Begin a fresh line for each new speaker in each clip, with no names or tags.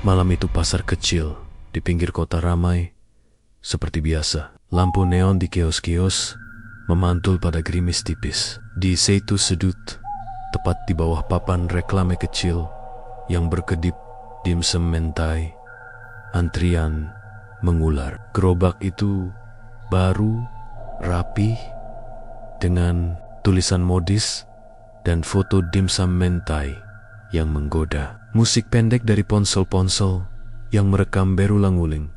Malam itu pasar kecil di pinggir kota ramai seperti biasa. Lampu neon di kios-kios memantul pada gerimis tipis. Di satu sudut, tepat di bawah papan reklame kecil yang berkedip dimsum mentai, antrian mengular. Gerobak itu baru, rapi, dengan tulisan modis dan foto dimsum mentai yang menggoda. Musik pendek dari ponsel-ponsel yang merekam berulang-ulang.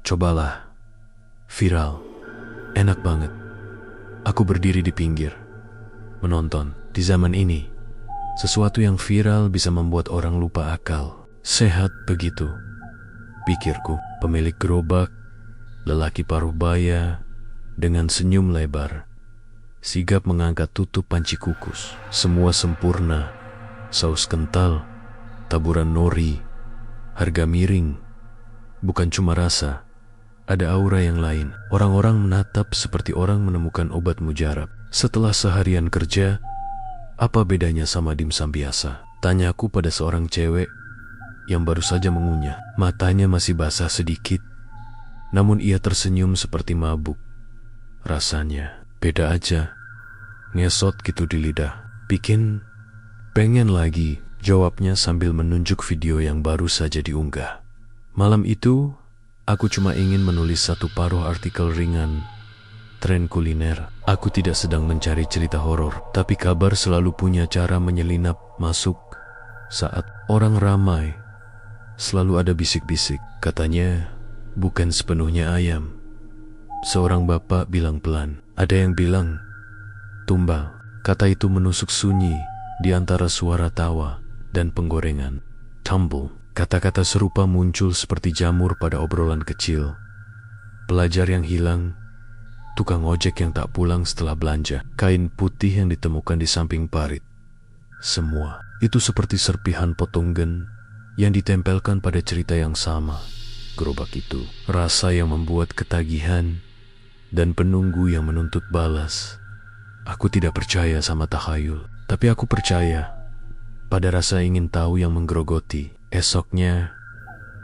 Cobalah. Viral. Enak banget. Aku berdiri di pinggir, menonton. Di zaman ini, sesuatu yang viral bisa membuat orang lupa akal. Sehat begitu, pikirku. Pemilik gerobak, lelaki paruh baya, dengan senyum lebar, sigap mengangkat tutup panci kukus. Semua sempurna. Saus kental, taburan nori, harga miring. Bukan cuma rasa, ada aura yang lain. Orang-orang menatap seperti orang menemukan obat mujarab. Setelah seharian kerja, apa bedanya sama dimsum biasa? Tanyaku pada seorang cewek yang baru saja mengunyah. Matanya masih basah sedikit, namun ia tersenyum seperti mabuk. Rasanya beda aja, ngesot gitu di lidah. Bikin pengen lagi, jawabnya sambil menunjuk video yang baru saja diunggah. Malam itu, aku cuma ingin menulis satu paruh artikel ringan, tren kuliner. Aku tidak sedang mencari cerita horor, tapi kabar selalu punya cara menyelinap masuk saat orang ramai. Selalu ada bisik-bisik, katanya bukan sepenuhnya ayam. Seorang bapak bilang pelan. Ada yang bilang tumbal. Kata itu menusuk sunyi di antara suara tawa dan penggorengan. Tumble. Kata-kata serupa muncul seperti jamur pada obrolan kecil. Pelajar yang hilang, tukang ojek yang tak pulang setelah belanja, kain putih yang ditemukan di samping parit. Semua itu seperti serpihan potonggen yang ditempelkan pada cerita yang sama. Gerobak itu, rasa yang membuat ketagihan dan penunggu yang menuntut balas. Aku tidak percaya sama takhayul, tapi aku percaya pada rasa ingin tahu yang menggerogoti. Esoknya,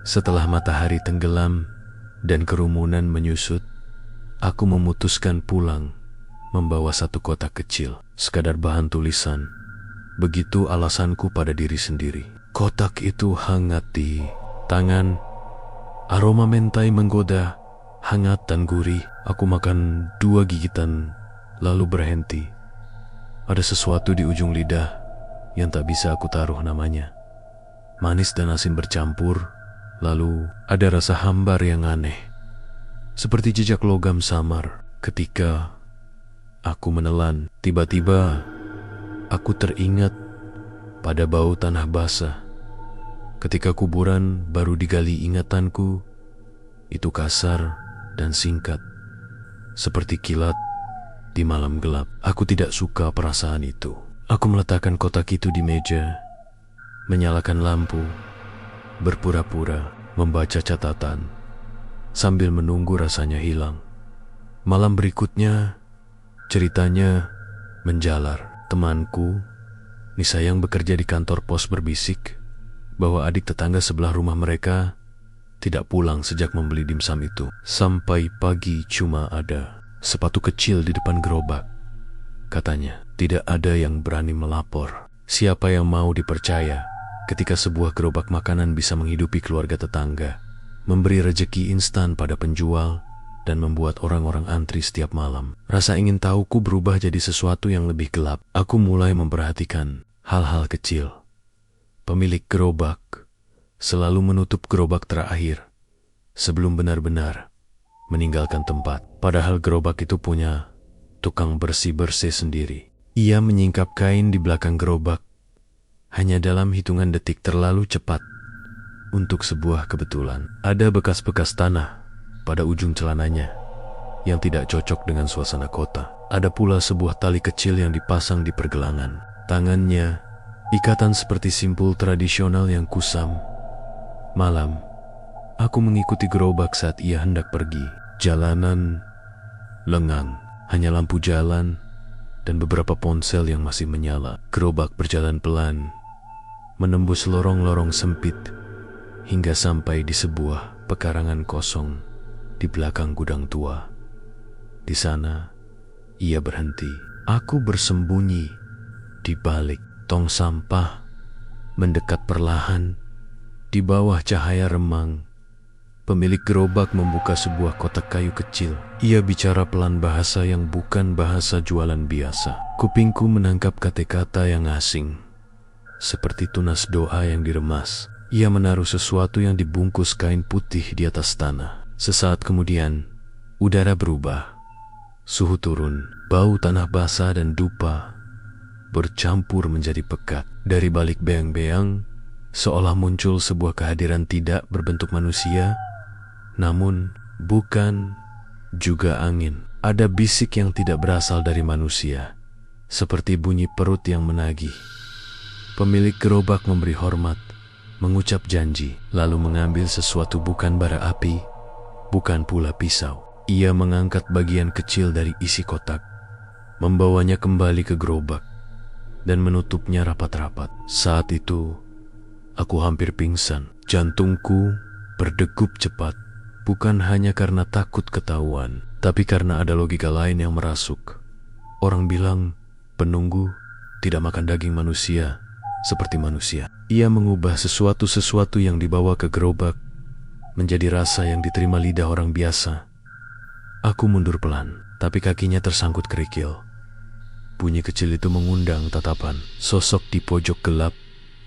setelah matahari tenggelam dan kerumunan menyusut, aku memutuskan pulang membawa satu kotak kecil, sekadar bahan tulisan. Begitu alasanku pada diri sendiri. Kotak itu hangat di tangan, aroma mentai menggoda, hangat dan gurih. Aku makan 2 gigitan, lalu berhenti. Ada sesuatu di ujung lidah yang tak bisa aku taruh namanya. Manis dan asin bercampur, lalu ada rasa hambar yang aneh, seperti jejak logam samar. Ketika aku menelan, tiba-tiba aku teringat pada bau tanah basah. Ketika kuburan baru digali, ingatanku itu kasar dan singkat, seperti kilat di malam gelap. Aku tidak suka perasaan itu. Aku meletakkan kotak itu di meja, menyalakan lampu, berpura-pura membaca catatan, sambil menunggu rasanya hilang. Malam berikutnya, ceritanya menjalar. Temanku, Nisa yang bekerja di kantor pos, berbisik bahwa adik tetangga sebelah rumah mereka tidak pulang sejak membeli dimsum itu. Sampai pagi cuma ada sepatu kecil di depan gerobak. Katanya, tidak ada yang berani melapor. Siapa yang mau dipercaya ketika sebuah gerobak makanan bisa menghidupi keluarga tetangga, memberi rejeki instan pada penjual, dan membuat orang-orang antri setiap malam. Rasa ingin tahuku berubah jadi sesuatu yang lebih gelap. Aku mulai memperhatikan hal-hal kecil. Pemilik gerobak selalu menutup gerobak terakhir sebelum benar-benar meninggalkan tempat. Padahal gerobak itu punya tukang bersih-bersih sendiri. Ia menyingkap kain di belakang gerobak hanya dalam hitungan detik, terlalu cepat untuk sebuah kebetulan. Ada bekas-bekas tanah pada ujung celananya yang tidak cocok dengan suasana kota. Ada pula sebuah tali kecil yang dipasang di pergelangan. Tangannya, ikatan seperti simpul tradisional yang kusam. Malam, aku mengikuti gerobak saat ia hendak pergi. Jalanan lengang, hanya lampu jalan dan beberapa ponsel yang masih menyala. Gerobak berjalan pelan, menembus lorong-lorong sempit hingga sampai di sebuah pekarangan kosong di belakang gudang tua. Di sana, ia berhenti. Aku bersembunyi di balik tong sampah, mendekat perlahan. Di bawah cahaya remang, pemilik gerobak membuka sebuah kotak kayu kecil. Ia bicara pelan, bahasa yang bukan bahasa jualan biasa. Kupingku menangkap kata-kata yang asing, seperti tunas doa yang diremas. Ia menaruh sesuatu yang dibungkus kain putih di atas tanah. Sesaat kemudian, udara berubah. Suhu turun, bau tanah basah dan dupa bercampur menjadi pekat. Dari balik beang-beang, seolah muncul sebuah kehadiran tidak berbentuk manusia, namun bukan juga angin. Ada bisik yang tidak berasal dari manusia, seperti bunyi perut yang menagih. Pemilik gerobak memberi hormat, mengucap janji, lalu mengambil sesuatu, bukan bara api, bukan pula pisau. Ia mengangkat bagian kecil dari isi kotak, membawanya kembali ke gerobak, dan menutupnya rapat-rapat. Saat itu, aku hampir pingsan. Jantungku berdegup cepat, bukan hanya karena takut ketahuan, tapi karena ada logika lain yang merasuk. Orang bilang penunggu tidak makan daging manusia seperti manusia. Ia mengubah sesuatu yang dibawa ke gerobak menjadi rasa yang diterima lidah orang biasa. Aku mundur pelan, tapi kakinya tersangkut kerikil. Bunyi kecil itu mengundang tatapan. Sosok di pojok gelap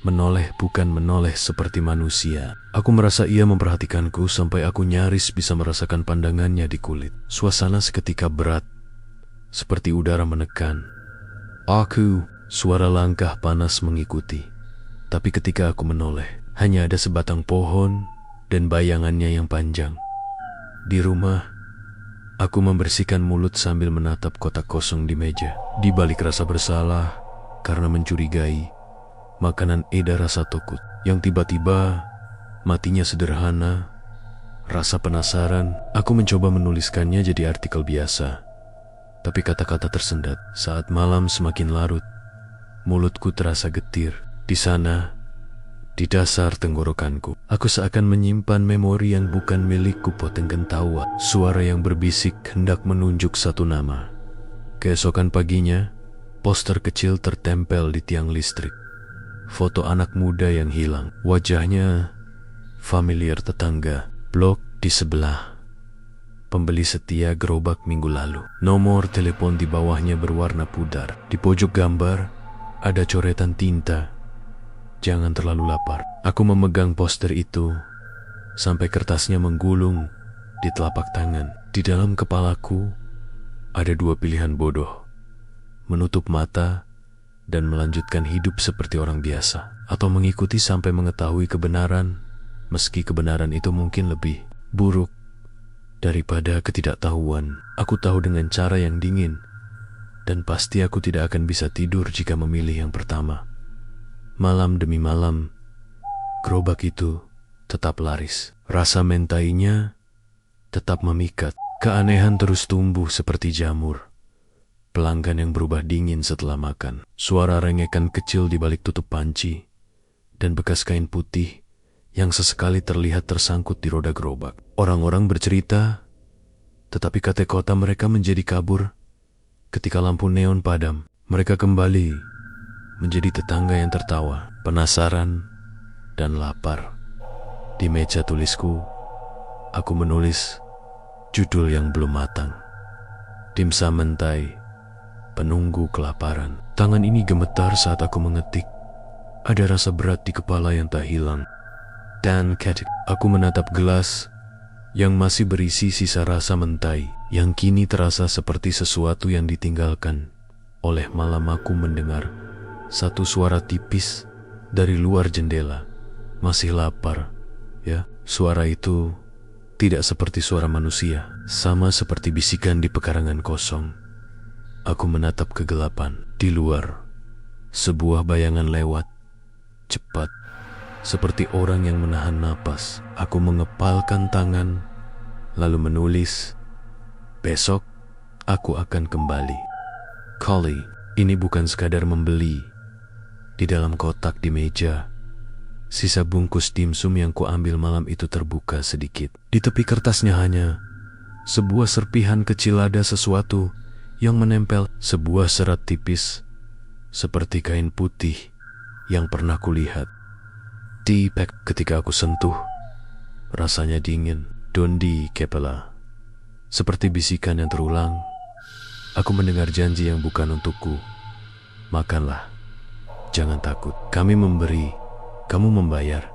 menoleh, bukan menoleh seperti manusia. Aku merasa ia memperhatikanku sampai aku nyaris bisa merasakan pandangannya di kulit. Suasana seketika berat, seperti udara menekan. Suara langkah panas mengikuti. Tapi ketika aku menoleh, hanya ada sebatang pohon dan bayangannya yang panjang. Di rumah, aku membersihkan mulut sambil menatap kotak kosong di meja. Di balik rasa bersalah karena mencurigai, makanan edar rasa takut yang tiba-tiba matinya sederhana. Rasa penasaran, aku mencoba menuliskannya jadi artikel biasa. Tapi kata-kata tersendat. Saat malam semakin larut, mulutku terasa getir. Di sana, di dasar tenggorokanku, aku seakan menyimpan memori yang bukan milikku. Poteng kentawa, suara yang berbisik hendak menunjuk satu nama. Keesokan paginya, poster kecil tertempel di tiang listrik. Foto anak muda yang hilang, wajahnya familiar tetangga, blok di sebelah. Pembeli setia gerobak minggu lalu. Nomor telepon di bawahnya berwarna pudar. Di pojok gambar ada coretan tinta. Jangan terlalu lapar. Aku memegang poster itu sampai kertasnya menggulung di telapak tangan. Di dalam kepalaku ada dua pilihan bodoh: menutup mata dan melanjutkan hidup seperti orang biasa, atau mengikuti sampai mengetahui kebenaran, meski kebenaran itu mungkin lebih buruk daripada ketidaktahuan. Aku tahu dengan cara yang dingin, dan pasti aku tidak akan bisa tidur jika memilih yang pertama. Malam demi malam, gerobak itu tetap laris. Rasa mentainya tetap memikat. Keanehan terus tumbuh seperti jamur. Pelanggan yang berubah dingin setelah makan. Suara rengekan kecil di balik tutup panci, dan bekas kain putih yang sesekali terlihat tersangkut di roda gerobak. Orang-orang bercerita, tetapi kata-kata mereka menjadi kabur ketika lampu neon padam. Mereka kembali menjadi tetangga yang tertawa, penasaran, dan lapar. Di meja tulisku, aku menulis judul yang belum matang. Dimsum mentai, penunggu kelaparan. Tangan ini gemetar saat aku mengetik. Ada rasa berat di kepala yang tak hilang. Dan aku menatap gelas yang masih berisi sisa rasa mentai, yang kini terasa seperti sesuatu yang ditinggalkan. Oleh malam aku mendengar satu suara tipis dari luar jendela. Masih lapar, ya? Suara itu tidak seperti suara manusia, sama seperti bisikan di pekarangan kosong. Aku menatap kegelapan. Di luar, sebuah bayangan lewat cepat, seperti orang yang menahan napas. Aku mengepalkan tangan, lalu menulis, besok aku akan kembali. Collie, ini bukan sekadar membeli. Di dalam kotak di meja, Sisa bungkus dimsum yang kuambil malam itu terbuka sedikit. Di tepi kertasnya hanya sebuah serpihan kecil, ada sesuatu yang menempel, sebuah serat tipis seperti kain putih yang pernah kulihat. Tipe ketika aku sentuh, rasanya dingin. Dondi kepala. Seperti bisikan yang terulang, aku mendengar janji yang bukan untukku. Makanlah, jangan takut. Kami memberi, kamu membayar.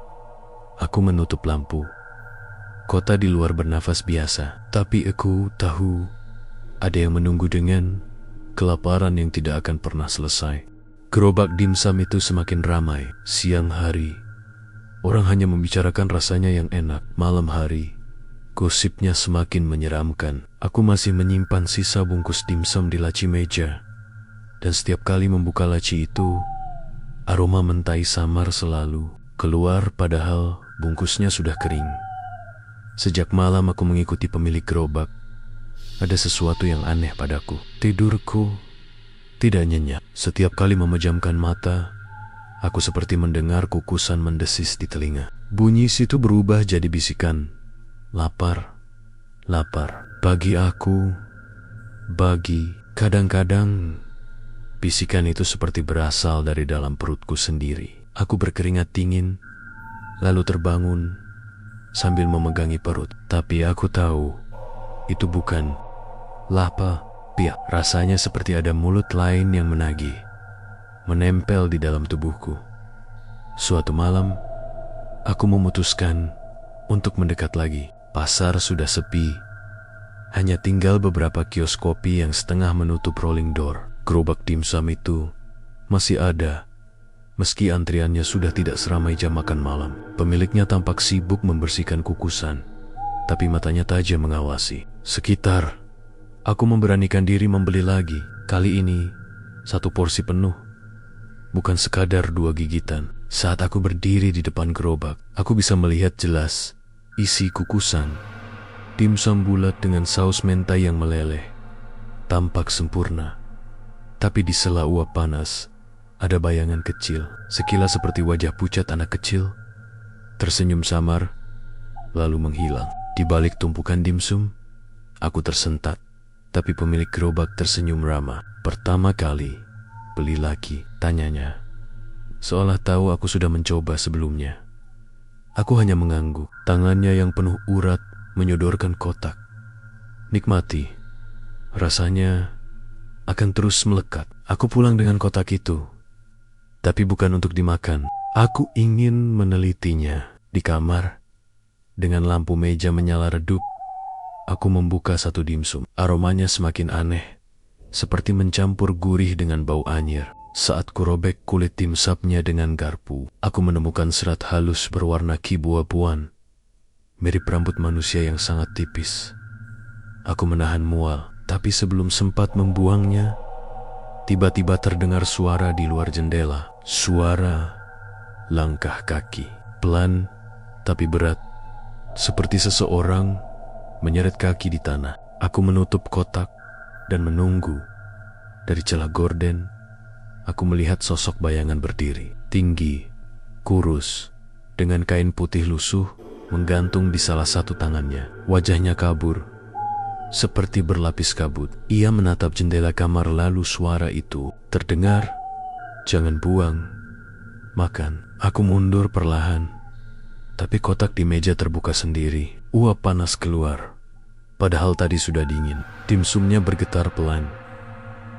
Aku menutup lampu. Kota di luar bernafas biasa, tapi aku tahu ada yang menunggu dengan kelaparan yang tidak akan pernah selesai. Gerobak dimsum itu semakin ramai. Siang hari, orang hanya membicarakan rasanya yang enak. Malam hari, gosipnya semakin menyeramkan. Aku masih menyimpan sisa bungkus dimsum di laci meja. Dan setiap kali membuka laci itu, aroma mentai samar selalu keluar, padahal bungkusnya sudah kering. Sejak malam aku mengikuti pemilik gerobak. Ada sesuatu yang aneh padaku. Tidurku tidak nyenyak. Setiap kali memejamkan mata, aku seperti mendengar kukusan mendesis di telinga. Bunyi situ berubah jadi bisikan. Lapar, lapar. Bagi aku, kadang-kadang bisikan itu seperti berasal dari dalam perutku sendiri. Aku berkeringat dingin, lalu terbangun sambil memegangi perut. Tapi aku tahu itu bukan lapar. Rasanya seperti ada mulut lain yang menagih, menempel di dalam tubuhku. Suatu malam, aku memutuskan untuk mendekat lagi. Pasar sudah sepi. Hanya tinggal beberapa kios kopi yang setengah menutup rolling door. Gerobak dimsum itu masih ada, meski antriannya sudah tidak seramai jam makan malam. Pemiliknya tampak sibuk membersihkan kukusan, tapi matanya tajam mengawasi sekitar. Aku memberanikan diri membeli lagi. Kali ini, satu porsi penuh, bukan sekadar 2 gigitan. Saat aku berdiri di depan gerobak, aku bisa melihat jelas isi kukusan. Dimsum bulat dengan saus mentai yang meleleh, tampak sempurna. Tapi di sela uap panas, ada bayangan kecil, sekilas seperti wajah pucat anak kecil, tersenyum samar, lalu menghilang. Di balik tumpukan dimsum, aku tersentak, tapi pemilik gerobak tersenyum ramah. Pertama kali beli lagi, tanyanya, seolah tahu aku sudah mencoba sebelumnya. Aku hanya mengangguk. Tangannya yang penuh urat menyodorkan kotak. Nikmati, rasanya akan terus melekat. Aku pulang dengan kotak itu, tapi bukan untuk dimakan. Aku ingin menelitinya. Di kamar, dengan lampu meja menyala redup, aku membuka satu dimsum. Aromanya semakin aneh, seperti mencampur gurih dengan bau anyir. Saat kurobek kulit dimsumnya dengan garpu, aku menemukan serat halus berwarna keabu-abuan, mirip rambut manusia yang sangat tipis. Aku menahan mual, tapi sebelum sempat membuangnya, tiba-tiba terdengar suara di luar jendela. Suara langkah kaki, pelan tapi berat, seperti seseorang menyeret kaki di tanah. Aku menutup kotak dan menunggu. Dari celah gorden, aku melihat sosok bayangan berdiri, tinggi, kurus, dengan kain putih lusuh menggantung di salah satu tangannya. Wajahnya kabur, seperti berlapis kabut. Ia menatap jendela kamar, lalu suara itu terdengar, "Jangan buang, makan." Aku mundur perlahan, tapi kotak di meja terbuka sendiri. Uap panas keluar, padahal tadi sudah dingin. Dimsumnya bergetar pelan,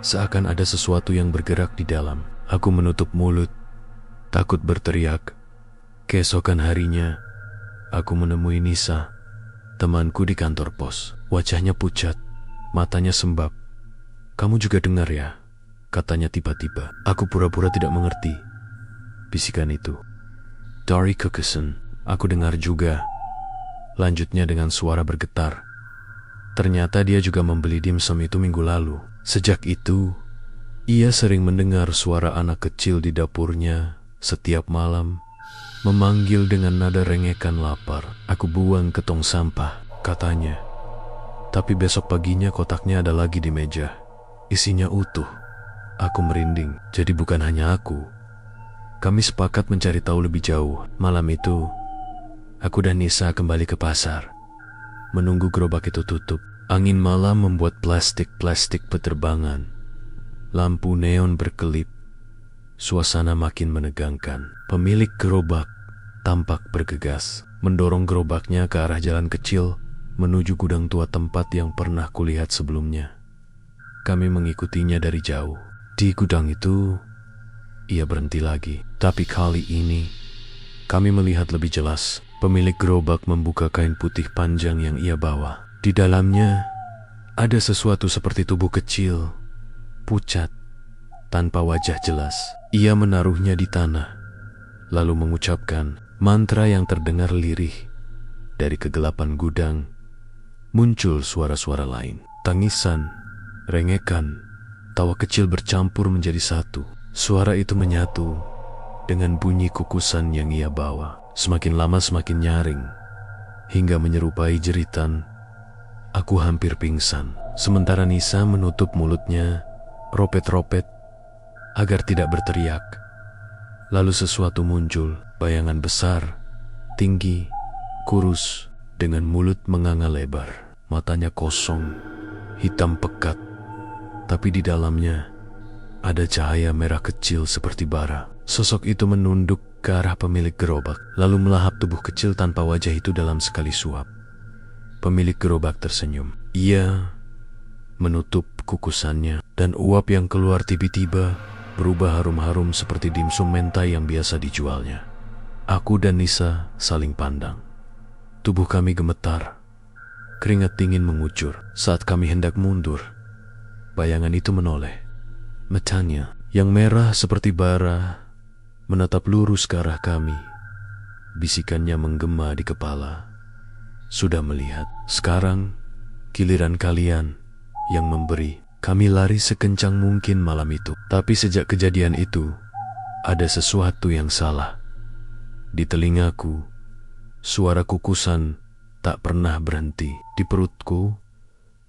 seakan ada sesuatu yang bergerak di dalam. Aku menutup mulut, takut berteriak. Keesokan harinya, aku menemui Nisa, temanku di kantor pos. Wajahnya pucat, matanya sembab. "Kamu juga dengar ya?" katanya tiba-tiba. Aku pura-pura tidak mengerti bisikan itu. "Dari Kukusan." Aku dengar juga, lanjutnya dengan suara bergetar. Ternyata dia juga membeli dimsum itu minggu lalu. Sejak itu, ia sering mendengar suara anak kecil di dapurnya setiap malam, memanggil dengan nada rengekan lapar. "Aku buang ke tong sampah," katanya. Tapi besok paginya kotaknya ada lagi di meja, isinya utuh. Aku merinding. Jadi bukan hanya aku, Kami sepakat mencari tahu lebih jauh. Malam itu, aku dan Nisa kembali ke pasar, menunggu gerobak itu tutup. Angin malam membuat plastik-plastik peterbangan. Lampu neon berkelip. Suasana makin menegangkan. Pemilik gerobak tampak bergegas, mendorong gerobaknya ke arah jalan kecil menuju gudang tua tempat yang pernah kulihat sebelumnya. Kami mengikutinya dari jauh. Di gudang itu, ia berhenti lagi. Tapi kali ini, kami melihat lebih jelas. Pemilik gerobak membuka kain putih panjang yang ia bawa. Di dalamnya, ada sesuatu seperti tubuh kecil, pucat, tanpa wajah jelas. Ia menaruhnya di tanah, lalu mengucapkan mantra yang terdengar lirih. Dari kegelapan gudang, muncul suara-suara lain. Tangisan, rengekan, tawa kecil bercampur menjadi satu. Suara itu menyatu dengan bunyi kukusan yang ia bawa. Semakin lama semakin nyaring, hingga menyerupai jeritan. Aku hampir pingsan. Sementara Nisa menutup mulutnya, ropet-ropet, agar tidak berteriak. Lalu sesuatu muncul, bayangan besar, tinggi, kurus, dengan mulut menganga lebar. Matanya kosong, hitam pekat, tapi di dalamnya ada cahaya merah kecil seperti bara. Sosok itu menunduk ke arah pemilik gerobak, lalu melahap tubuh kecil tanpa wajah itu dalam sekali suap. Pemilik gerobak tersenyum. Ia menutup kukusannya, dan uap yang keluar tiba-tiba berubah harum-harum seperti dimsum mentai yang biasa dijualnya. Aku dan Nisa saling pandang. Tubuh kami gemetar. Keringat dingin mengucur. Saat kami hendak mundur, bayangan itu menoleh. Matanya yang merah seperti bara menatap lurus ke arah kami. Bisikannya menggema di kepala. Sudah melihat. Sekarang giliran kalian yang memberi. Kami lari sekencang mungkin malam itu. Tapi sejak kejadian itu, ada sesuatu yang salah. Di telingaku, suara kukusan tak pernah berhenti. Di perutku,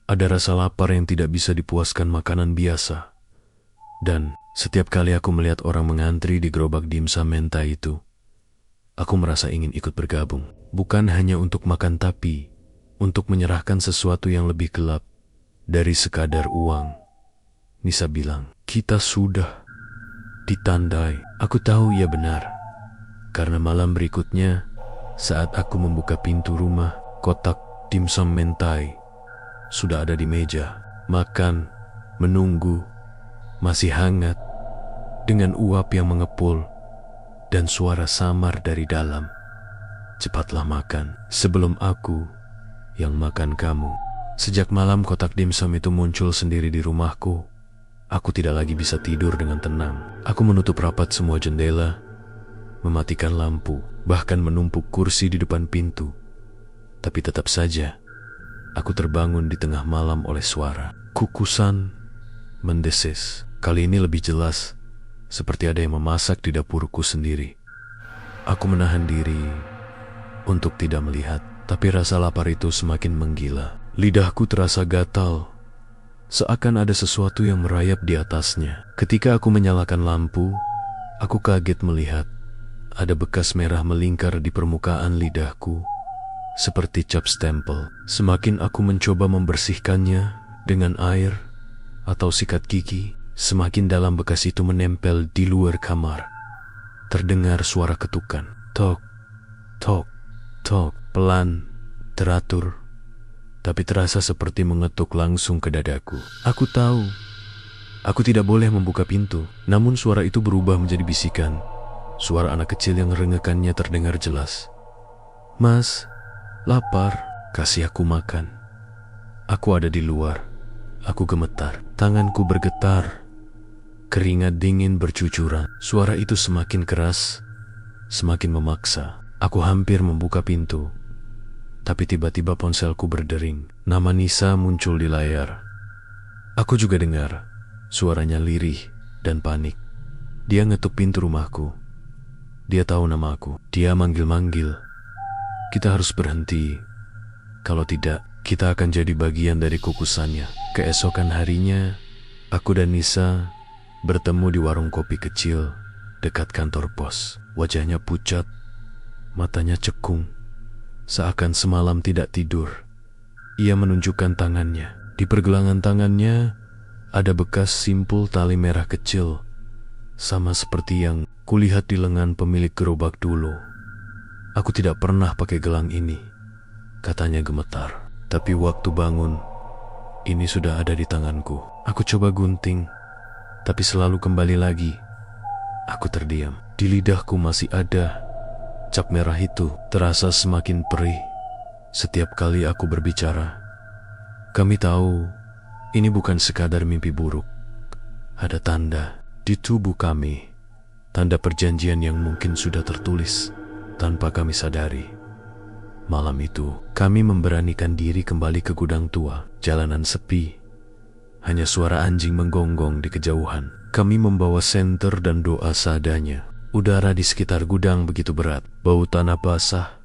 ada rasa lapar yang tidak bisa dipuaskan makanan biasa. Dan setiap kali aku melihat orang mengantri di gerobak dimsum mentai itu, aku merasa ingin ikut bergabung. Bukan hanya untuk makan, tapi untuk menyerahkan sesuatu yang lebih gelap dari sekadar uang. Nisa bilang, kita sudah ditandai. Aku tahu ia benar. Karena malam berikutnya, saat aku membuka pintu rumah, kotak dimsum mentai sudah ada di meja. Makan, menunggu, masih hangat, dengan uap yang mengepul dan suara samar dari dalam. Cepatlah makan, sebelum aku yang makan kamu. Sejak malam kotak dimsum itu muncul sendiri di rumahku, aku tidak lagi bisa tidur dengan tenang. Aku menutup rapat semua jendela, mematikan lampu, bahkan menumpuk kursi di depan pintu. Tapi tetap saja, aku terbangun di tengah malam oleh suara. Kukusan mendesis. Kali ini lebih jelas, seperti ada yang memasak di dapurku sendiri. Aku menahan diri untuk tidak melihat, tapi rasa lapar itu semakin menggila. Lidahku terasa gatal, seakan ada sesuatu yang merayap di atasnya. Ketika aku menyalakan lampu, aku kaget melihat ada bekas merah melingkar di permukaan lidahku, seperti cap stempel. Semakin aku mencoba membersihkannya dengan air atau sikat gigi, semakin dalam bekas itu menempel di luar kamar. Terdengar suara ketukan. Tok, tok, tok. Pelan, teratur, tapi terasa seperti mengetuk langsung ke dadaku. Aku tahu, aku tidak boleh membuka pintu. Namun suara itu berubah menjadi bisikan. Suara anak kecil yang rengekannya terdengar jelas. Mas, lapar, kasih aku makan. Aku ada di luar. Aku gemetar. Tanganku bergetar. Keringat dingin bercucuran. Suara itu semakin keras, semakin memaksa. Aku hampir membuka pintu. Tapi tiba-tiba ponselku berdering. Nama Nisa muncul di layar. Aku juga dengar suaranya lirih dan panik. Dia ngetuk pintu rumahku. Dia tahu nama aku. Dia manggil-manggil. Kita harus berhenti. Kalau tidak, kita akan jadi bagian dari kukusannya. Keesokan harinya, aku dan Nisa bertemu di warung kopi kecil dekat kantor pos. Wajahnya pucat, matanya cekung, seakan semalam tidak tidur. Ia menunjukkan tangannya. Di pergelangan tangannya ada bekas simpul tali merah kecil, sama seperti yang kulihat di lengan pemilik gerobak dulu. Aku tidak pernah pakai gelang ini, katanya gemetar. Tapi waktu bangun, ini sudah ada di tanganku. Aku coba gunting, tapi selalu kembali lagi. Aku terdiam. Di lidahku masih ada cap merah itu, terasa semakin perih setiap kali aku berbicara. Kami tahu ini bukan sekadar mimpi buruk. Ada tanda di tubuh kami, tanda perjanjian yang mungkin sudah tertulis tanpa kami sadari. Malam itu, kami memberanikan diri kembali ke gudang tua. Jalanan sepi, hanya suara anjing menggonggong di kejauhan. Kami membawa senter dan doa seadanya. Udara di sekitar gudang begitu berat. Bau tanah basah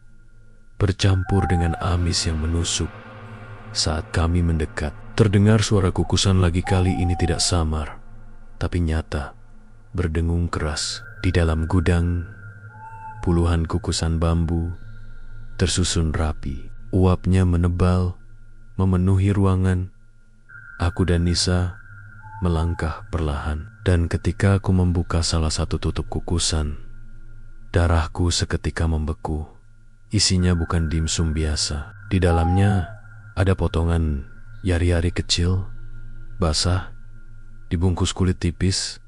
bercampur dengan amis yang menusuk. Saat kami mendekat, terdengar suara kukusan lagi. Kali ini tidak samar, tapi nyata, berdengung keras. Di dalam gudang, puluhan kukusan bambu tersusun rapi. Uapnya menebal, memenuhi ruangan. Aku dan Nisa melangkah perlahan, dan ketika aku membuka salah satu tutup kukusan, darahku seketika membeku. Isinya bukan dimsum biasa. Di dalamnya ada potongan yari-yari kecil, basah, dibungkus kulit tipis,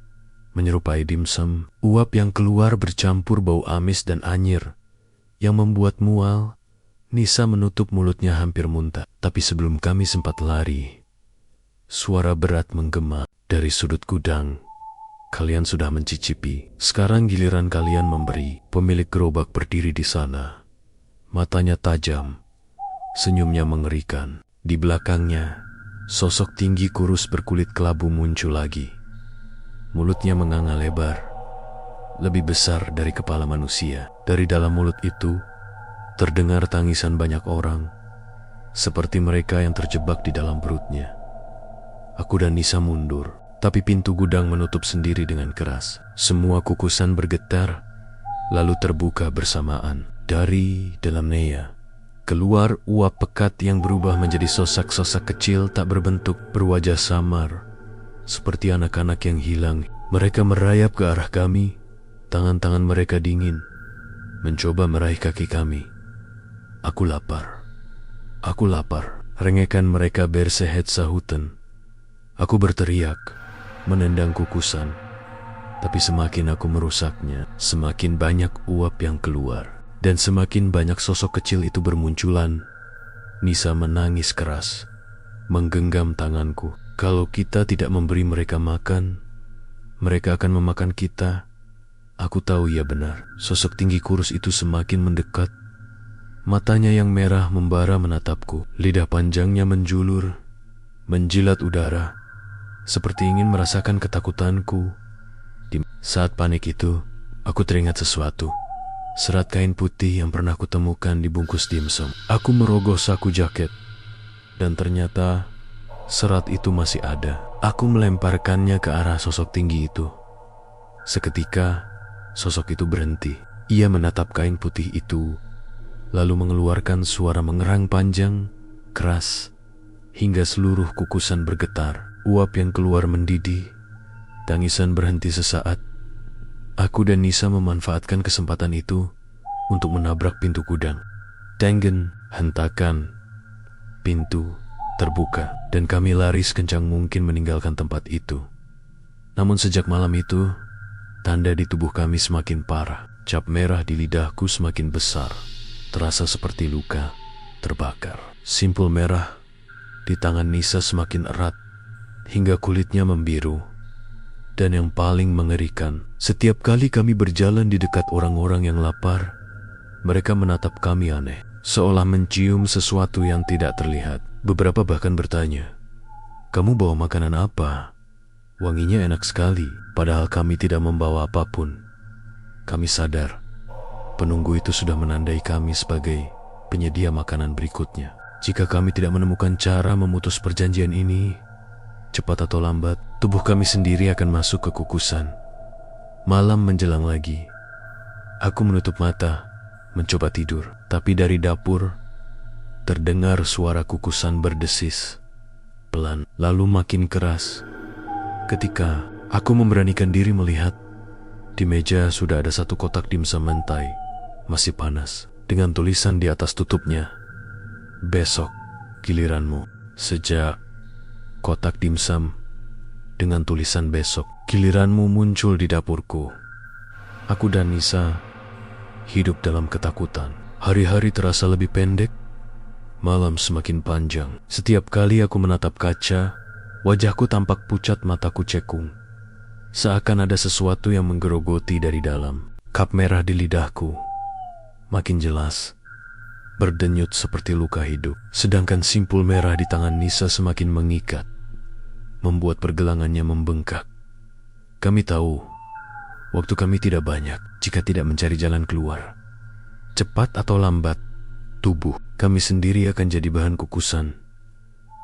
menyerupai dimsum. Uap yang keluar bercampur bau amis dan anyir yang membuat mual. Nisa menutup mulutnya hampir muntah. Tapi sebelum kami sempat lari, suara berat menggema dari sudut gudang. Kalian sudah mencicipi, sekarang giliran kalian memberi. Pemilik gerobak berdiri di sana. Matanya tajam, senyumnya mengerikan. Di belakangnya, sosok tinggi kurus berkulit kelabu muncul lagi. Mulutnya menganga lebar, lebih besar dari kepala manusia. Dari dalam mulut itu, terdengar tangisan banyak orang, seperti mereka yang terjebak di dalam perutnya. Aku dan Nisa mundur, tapi pintu gudang menutup sendiri dengan keras. Semua kukusan bergetar, lalu terbuka bersamaan. Dari dalam Nea keluar uap pekat yang berubah menjadi sosak-sosak kecil tak berbentuk, berwajah samar, seperti anak-anak yang hilang. Mereka merayap ke arah kami. Tangan-tangan mereka dingin, mencoba meraih kaki kami. Aku lapar. Aku lapar. Rengekan mereka bersehet sahutan. Aku berteriak, menendang kukusan. Tapi semakin aku merusaknya, semakin banyak uap yang keluar. Dan semakin banyak sosok kecil itu bermunculan. Nisa menangis keras, menggenggam tanganku. Kalau kita tidak memberi mereka makan, mereka akan memakan kita. Aku tahu ia benar. Sosok tinggi kurus itu semakin mendekat. Matanya yang merah membara menatapku. Lidah panjangnya menjulur, menjilat udara, seperti ingin merasakan ketakutanku. Saat panik itu, aku teringat sesuatu. Serat kain putih yang pernah kutemukan dibungkus dimsum. Aku merogoh saku jaket, dan ternyata serat itu masih ada. Aku melemparkannya ke arah sosok tinggi itu. Seketika, sosok itu berhenti. Ia menatap kain putih itu, lalu mengeluarkan suara mengerang panjang, keras, hingga seluruh kukusan bergetar. Uap yang keluar mendidih, tangisan berhenti sesaat. Aku dan Nisa memanfaatkan kesempatan itu untuk menabrak pintu gudang. Tengen, hentakan, pintu terbuka, dan kami lari sekencang mungkin meninggalkan tempat itu. Namun sejak malam itu, tanda di tubuh kami semakin parah. Cap merah di lidahku semakin besar, terasa seperti luka terbakar. Simpul merah di tangan Nisa semakin erat, hingga kulitnya membiru. Dan yang paling mengerikan, setiap kali kami berjalan di dekat orang-orang yang lapar, mereka menatap kami aneh, seolah mencium sesuatu yang tidak terlihat. Beberapa bahkan bertanya, "Kamu bawa makanan apa? Wanginya enak sekali." Padahal kami tidak membawa apapun. Kami sadar, penunggu itu sudah menandai kami sebagai penyedia makanan berikutnya. Jika kami tidak menemukan cara memutus perjanjian ini, cepat atau lambat, tubuh kami sendiri akan masuk ke kukusan. Malam menjelang lagi. Aku menutup mata, mencoba tidur. Tapi dari dapur, terdengar suara kukusan berdesis. Pelan, lalu makin keras. Ketika aku memberanikan diri melihat, di meja sudah ada satu kotak dimsum mentai, masih panas, dengan tulisan di atas tutupnya, "Besok giliranmu." Sejak kotak dimsum dengan tulisan "besok giliranmu" muncul di dapurku, aku dan Nisa hidup dalam ketakutan. Hari-hari terasa lebih pendek, malam semakin panjang. Setiap kali aku menatap kaca, wajahku tampak pucat, mataku cekung. Seakan ada sesuatu yang menggerogoti dari dalam. Kap merah di lidahku makin jelas, berdenyut seperti luka hidup. Sedangkan simpul merah di tangan Nisa semakin mengikat, membuat pergelangannya membengkak. Kami tahu, waktu kami tidak banyak jika tidak mencari jalan keluar. Cepat atau lambat, tubuh kami sendiri akan jadi bahan kukusan.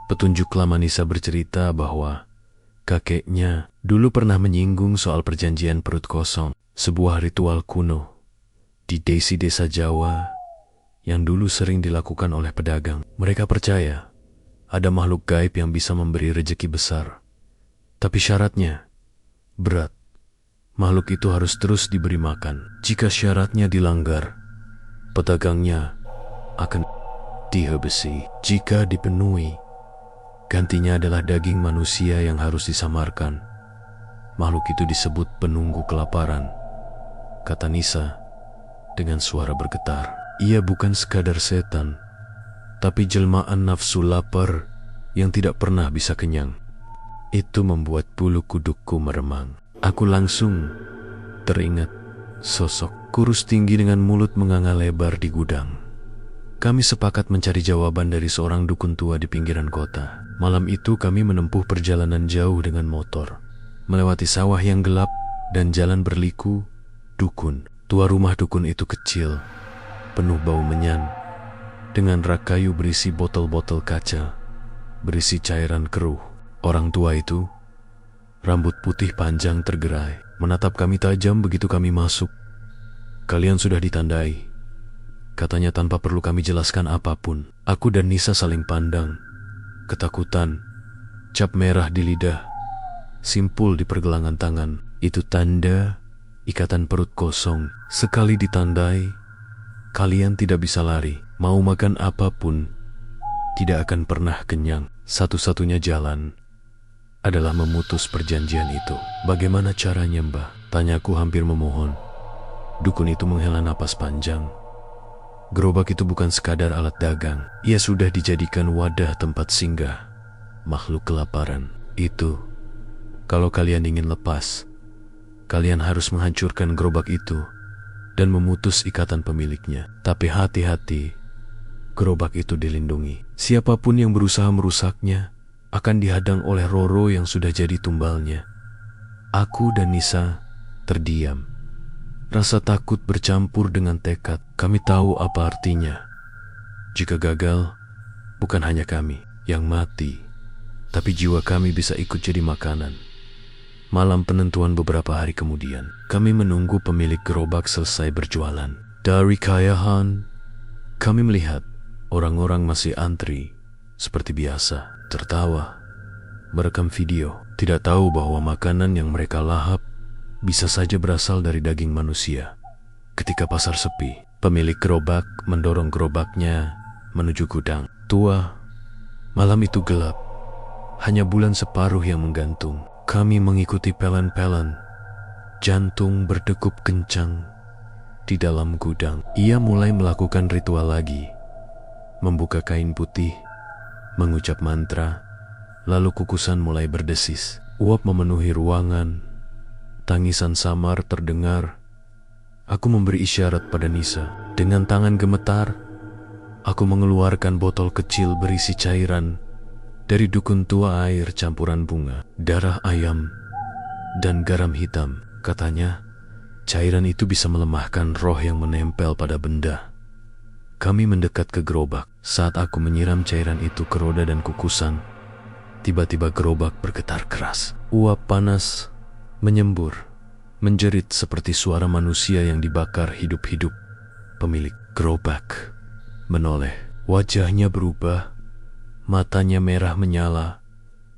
Petunjuk lama Nisa bercerita bahwa kakeknya dulu pernah menyinggung soal perjanjian perut kosong, sebuah ritual kuno di desa Jawa yang dulu sering dilakukan oleh pedagang. Mereka percaya ada makhluk gaib yang bisa memberi rejeki besar. Tapi syaratnya berat. Makhluk itu harus terus diberi makan. Jika syaratnya dilanggar, pedagangnya akan dihabisi. Jika dipenuhi, gantinya adalah daging manusia yang harus disamarkan. Makhluk itu disebut penunggu kelaparan, kata Nisa dengan suara bergetar. Ia bukan sekadar setan, tapi jelmaan nafsu lapar yang tidak pernah bisa kenyang. Itu membuat bulu kudukku meremang. Aku langsung teringat sosok kurus tinggi dengan mulut menganga lebar di gudang. Kami sepakat mencari jawaban dari seorang dukun tua di pinggiran kota. Malam itu kami menempuh perjalanan jauh dengan motor, melewati sawah yang gelap dan jalan berliku. Dukun, tua rumah dukun itu kecil, penuh bau menyan, dengan rak kayu berisi botol-botol kaca, berisi cairan keruh. Orang tua itu, rambut putih panjang tergerai, menatap kami tajam begitu kami masuk. "Kalian sudah ditandai," katanya tanpa perlu kami jelaskan apapun. Aku dan Nisa saling pandang. Ketakutan, cap merah di lidah, simpul di pergelangan tangan. Itu tanda ikatan perut kosong. Sekali ditandai, kalian tidak bisa lari. Mau makan apapun, tidak akan pernah kenyang. Satu-satunya jalan adalah memutus perjanjian itu. "Bagaimana caranya, Mbah?" tanyaku hampir memohon. Dukun itu menghela napas panjang. Gerobak itu bukan sekadar alat dagang. Ia sudah dijadikan wadah tempat singgah makhluk kelaparan. Itu, kalau kalian ingin lepas, kalian harus menghancurkan gerobak itu dan memutus ikatan pemiliknya. Tapi hati-hati, gerobak itu dilindungi. Siapapun yang berusaha merusaknya akan dihadang oleh Roro yang sudah jadi tumbalnya. Aku dan Nisa terdiam. Rasa takut bercampur dengan tekad. Kami tahu apa artinya. Jika gagal, bukan hanya kami yang mati, tapi jiwa kami bisa ikut jadi makanan. Malam penentuan beberapa hari kemudian, kami menunggu pemilik gerobak selesai berjualan. Dari kejauhan, kami melihat orang-orang masih antri seperti biasa, tertawa, merekam video, tidak tahu bahwa makanan yang mereka lahap bisa saja berasal dari daging manusia. Ketika pasar sepi, pemilik gerobak mendorong gerobaknya menuju gudang. Tua, malam itu gelap, hanya bulan separuh yang menggantung. Kami mengikuti pelan-pelan, jantung berdegup kencang di dalam gudang. Ia mulai melakukan ritual lagi, membuka kain putih, mengucap mantra, lalu kukusan mulai berdesis. Uap memenuhi ruangan, tangisan samar terdengar. Aku memberi isyarat pada Nisa. Dengan tangan gemetar, aku mengeluarkan botol kecil berisi cairan dari dukun tua, air campuran bunga, darah ayam, dan garam hitam. Katanya, cairan itu bisa melemahkan roh yang menempel pada benda. Kami mendekat ke gerobak. Saat aku menyiram cairan itu ke roda dan kukusan, tiba-tiba gerobak bergetar keras. Uap panas menyembur menjerit seperti suara manusia yang dibakar hidup-hidup. Pemilik gerobak menoleh. Wajahnya berubah, matanya merah menyala,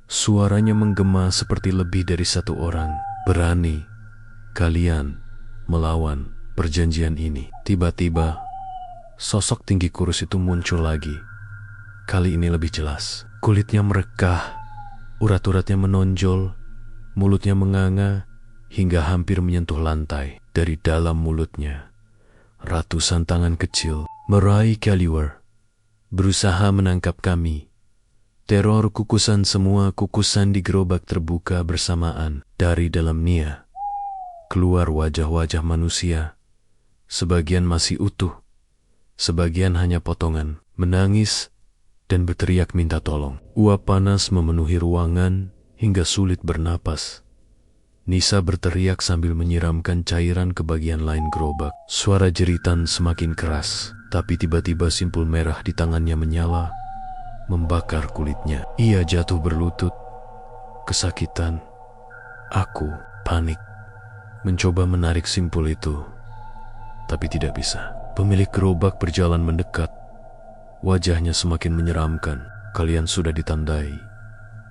suaranya menggema seperti lebih dari satu orang. Berani kalian melawan perjanjian ini? Tiba-tiba, sosok tinggi kurus itu muncul lagi. Kali ini lebih jelas. Kulitnya merekah, urat-uratnya menonjol, mulutnya menganga hingga hampir menyentuh lantai. Dari dalam mulutnya, ratusan tangan kecil meraih Kaliwer, berusaha menangkap kami. Teror kukusan, semua kukusan di gerobak terbuka bersamaan. Dari dalamnya keluar wajah-wajah manusia. Sebagian masih utuh, sebagian hanya potongan, menangis dan berteriak minta tolong. Uap panas memenuhi ruangan hingga sulit bernapas. Nisa berteriak sambil menyiramkan cairan ke bagian lain gerobak. Suara jeritan semakin keras, tapi tiba-tiba simpul merah di tangannya menyala, membakar kulitnya. Ia jatuh berlutut, kesakitan. Aku panik, mencoba menarik simpul itu, tapi tidak bisa. Pemilik gerobak berjalan mendekat. Wajahnya semakin menyeramkan. Kalian sudah ditandai.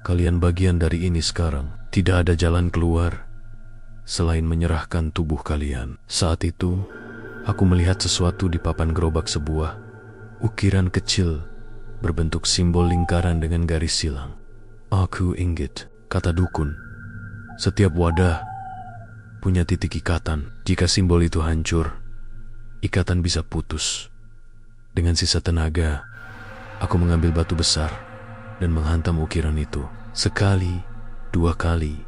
Kalian bagian dari ini sekarang. Tidak ada jalan keluar selain menyerahkan tubuh kalian. Saat itu, aku melihat sesuatu di papan gerobak, sebuah ukiran kecil berbentuk simbol lingkaran dengan garis silang. Aku inggit, kata dukun. Setiap wadah punya titik ikatan. Jika simbol itu hancur, ikatan bisa putus. Dengan sisa tenaga, aku mengambil batu besar dan menghantam ukiran itu. Sekali, 2 kali,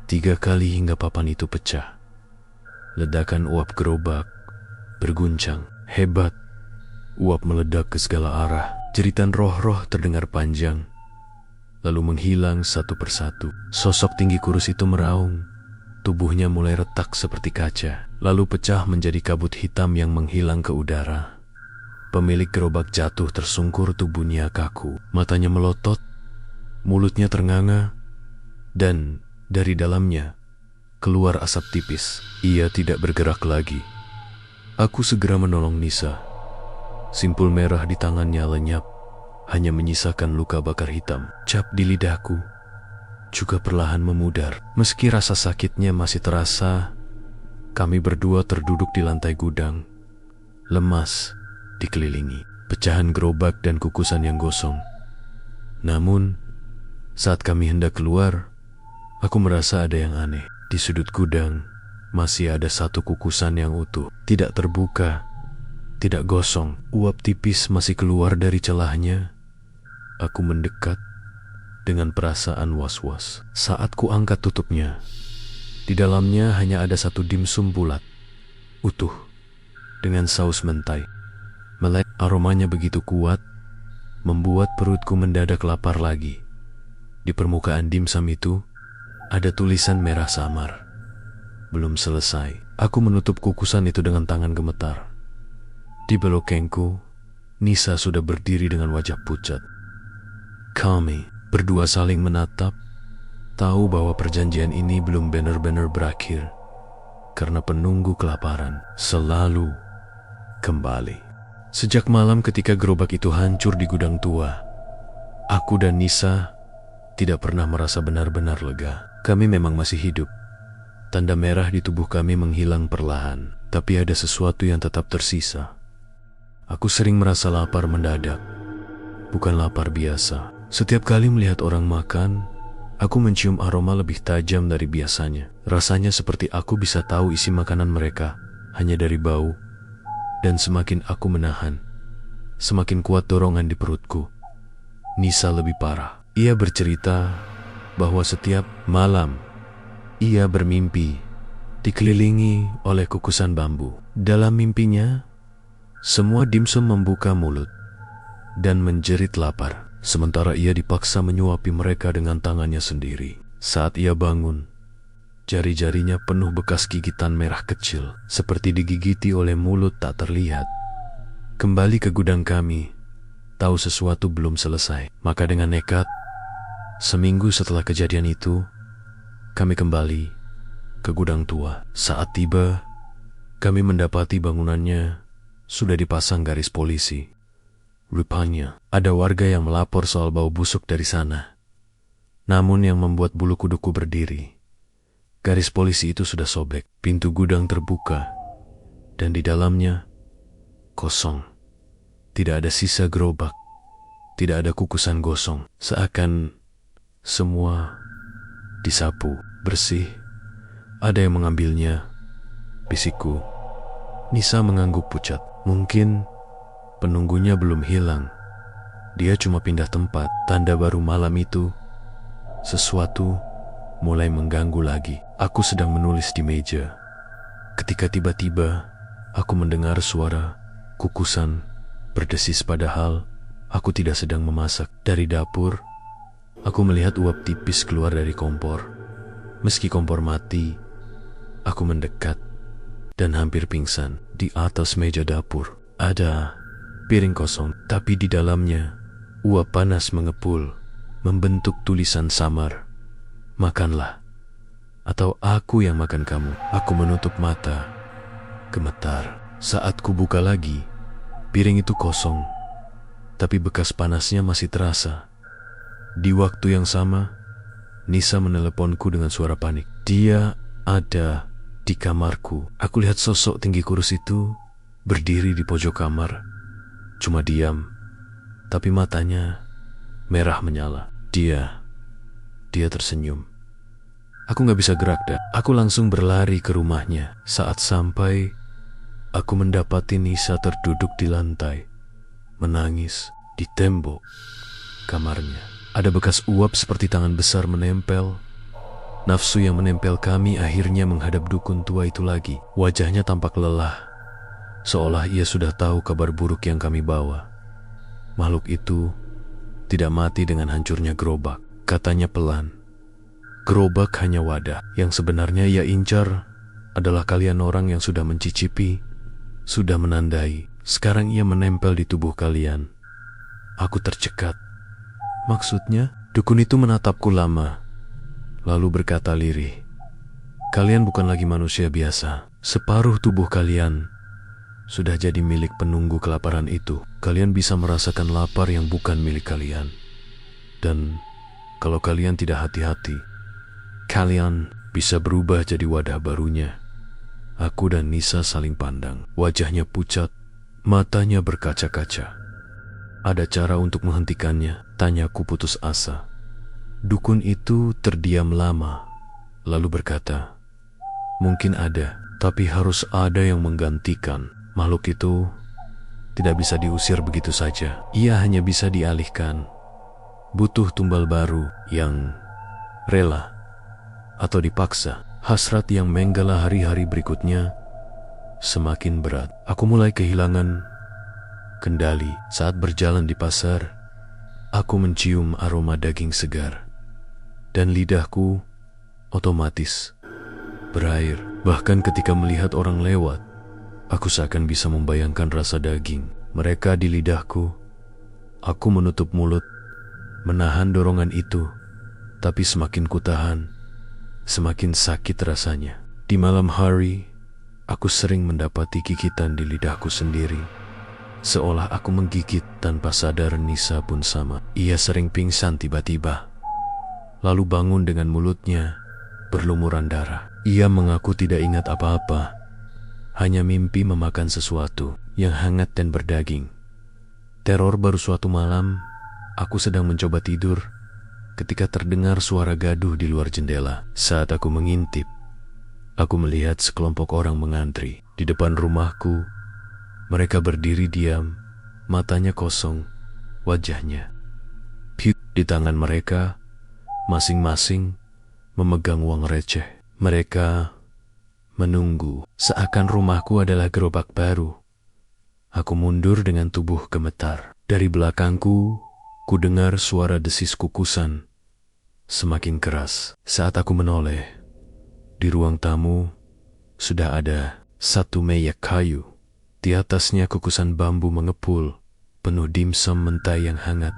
3 kali hingga papan itu pecah. Ledakan uap gerobak berguncang hebat. Uap meledak ke segala arah. Jeritan roh-roh terdengar panjang, lalu menghilang satu persatu. Sosok tinggi kurus itu meraung. Tubuhnya mulai retak seperti kaca, lalu pecah menjadi kabut hitam yang menghilang ke udara. Pemilik gerobak jatuh tersungkur, tubuhnya kaku, matanya melotot, mulutnya ternganga, dan dari dalamnya keluar asap tipis. Ia tidak bergerak lagi. Aku segera menolong Nisa. Simpul merah di tangannya lenyap, hanya menyisakan luka bakar hitam. Cap di lidahku juga perlahan memudar. Meski rasa sakitnya masih terasa, kami berdua terduduk di lantai gudang, lemas, dikelilingi pecahan gerobak dan kukusan yang gosong. Namun, saat kami hendak keluar, aku merasa ada yang aneh. Di sudut gudang, masih ada satu kukusan yang utuh, tidak terbuka, tidak gosong. Uap tipis masih keluar dari celahnya. Aku mendekat dengan perasaan was-was. Saat ku angkat tutupnya, di dalamnya hanya ada satu dimsum bulat, utuh, dengan saus mentai. Aromanya begitu kuat, membuat perutku mendadak lapar lagi. Di permukaan dimsum itu, ada tulisan merah samar. Belum selesai. Aku menutup kukusan itu dengan tangan gemetar. Di belakangku, Nisa sudah berdiri dengan wajah pucat. Kami berdua saling menatap, tahu bahwa perjanjian ini belum benar-benar berakhir, karena penunggu kelaparan selalu kembali. Sejak malam ketika gerobak itu hancur di gudang tua, aku dan Nisa tidak pernah merasa benar-benar lega. Kami memang masih hidup. Tanda merah di tubuh kami menghilang perlahan, tapi ada sesuatu yang tetap tersisa. Aku sering merasa lapar mendadak, bukan lapar biasa. Setiap kali melihat orang makan, aku mencium aroma lebih tajam dari biasanya. Rasanya seperti aku bisa tahu isi makanan mereka hanya dari bau. Dan semakin aku menahan, semakin kuat dorongan di perutku. Nisa lebih parah. Ia bercerita bahwa setiap malam ia bermimpi dikelilingi oleh kukusan bambu. Dalam mimpinya, semua dimsum membuka mulut dan menjerit lapar, sementara ia dipaksa menyuapi mereka dengan tangannya sendiri. Saat ia bangun, jari-jarinya penuh bekas gigitan merah kecil, seperti digigiti oleh mulut tak terlihat. Kembali ke gudang kami, tahu sesuatu belum selesai. Maka dengan nekat, seminggu setelah kejadian itu, kami kembali ke gudang tua. Saat tiba, kami mendapati bangunannya sudah dipasang garis polisi. Rupanya, ada warga yang melapor soal bau busuk dari sana. Namun yang membuat bulu kuduku berdiri, garis polisi itu sudah sobek, pintu gudang terbuka, dan di dalamnya kosong. Tidak ada sisa gerobak, tidak ada kukusan gosong, seakan semua disapu, bersih. Ada yang mengambilnya, bisikku. Nisa mengangguk pucat. Mungkin penunggunya belum hilang. Dia cuma pindah tempat. Tanda baru malam itu, sesuatu mulai mengganggu lagi. Aku sedang menulis di meja, ketika tiba-tiba aku mendengar suara kukusan berdesis, padahal aku tidak sedang memasak. Dari dapur, aku melihat uap tipis keluar dari kompor. Meski kompor mati, aku mendekat dan hampir pingsan. Di atas meja dapur ada piring kosong, tapi di dalamnya uap panas mengepul, membentuk tulisan samar. Makanlah, atau aku yang makan kamu. Aku menutup mata, gemetar. Saat ku buka lagi, piring itu kosong, tapi bekas panasnya masih terasa. Di waktu yang sama, Nisa meneleponku dengan suara panik. Dia ada di kamarku. Aku lihat sosok tinggi kurus itu berdiri di pojok kamar. Cuma diam, tapi matanya merah menyala. Dia tersenyum. Aku gak bisa gerak dan aku langsung berlari ke rumahnya. Saat sampai, aku mendapati Nisa terduduk di lantai, menangis. Di tembok kamarnya ada bekas uap seperti tangan besar menempel. Nafsu yang menempel kami akhirnya menghadap dukun tua itu lagi. Wajahnya tampak lelah, seolah ia sudah tahu kabar buruk yang kami bawa. Makhluk itu tidak mati dengan hancurnya gerobak. Katanya pelan, gerobak hanya wadah. Yang sebenarnya ia incar adalah kalian orang yang sudah mencicipi, sudah menandai. Sekarang ia menempel di tubuh kalian. Aku tercekat. Maksudnya? Dukun itu menatapku lama, lalu berkata lirih, kalian bukan lagi manusia biasa. Separuh tubuh kalian sudah jadi milik penunggu kelaparan itu. Kalian bisa merasakan lapar yang bukan milik kalian. Dan kalau kalian tidak hati-hati, kalian bisa berubah jadi wadah barunya. Aku dan Nisa saling pandang. Wajahnya pucat, matanya berkaca-kaca. Ada cara untuk menghentikannya? Tanyaku putus asa. Dukun itu terdiam lama, lalu berkata, mungkin ada, tapi harus ada yang menggantikan. Makhluk itu tidak bisa diusir begitu saja. Ia hanya bisa dialihkan. Butuh tumbal baru yang rela atau dipaksa. Hasrat yang menggala hari-hari berikutnya semakin berat. Aku mulai kehilangan kendali. Saat berjalan di pasar, aku mencium aroma daging segar, dan lidahku otomatis berair. Bahkan ketika melihat orang lewat, aku seakan bisa membayangkan rasa daging mereka di lidahku. Aku menutup mulut, menahan dorongan itu, tapi semakin kutahan, semakin sakit rasanya. Di malam hari, aku sering mendapati gigitan di lidahku sendiri. Seolah aku menggigit tanpa sadar. Nisa pun sama. Ia sering pingsan tiba-tiba, lalu bangun dengan mulutnya berlumuran darah. Ia mengaku tidak ingat apa-apa, hanya mimpi memakan sesuatu yang hangat dan berdaging. Teror baru suatu malam, aku sedang mencoba tidur ketika terdengar suara gaduh di luar jendela. Saat aku mengintip, aku melihat sekelompok orang mengantri di depan rumahku. Mereka berdiri diam, matanya kosong, wajahnya piut. Di tangan mereka, masing-masing memegang uang receh. Mereka menunggu, seakan rumahku adalah gerobak baru. Aku mundur dengan tubuh gemetar. Dari belakangku, ku dengar suara desis kukusan semakin keras. Saat aku menoleh, di ruang tamu sudah ada satu meja kayu. Di atasnya kukusan bambu mengepul, penuh dimsum mentah yang hangat.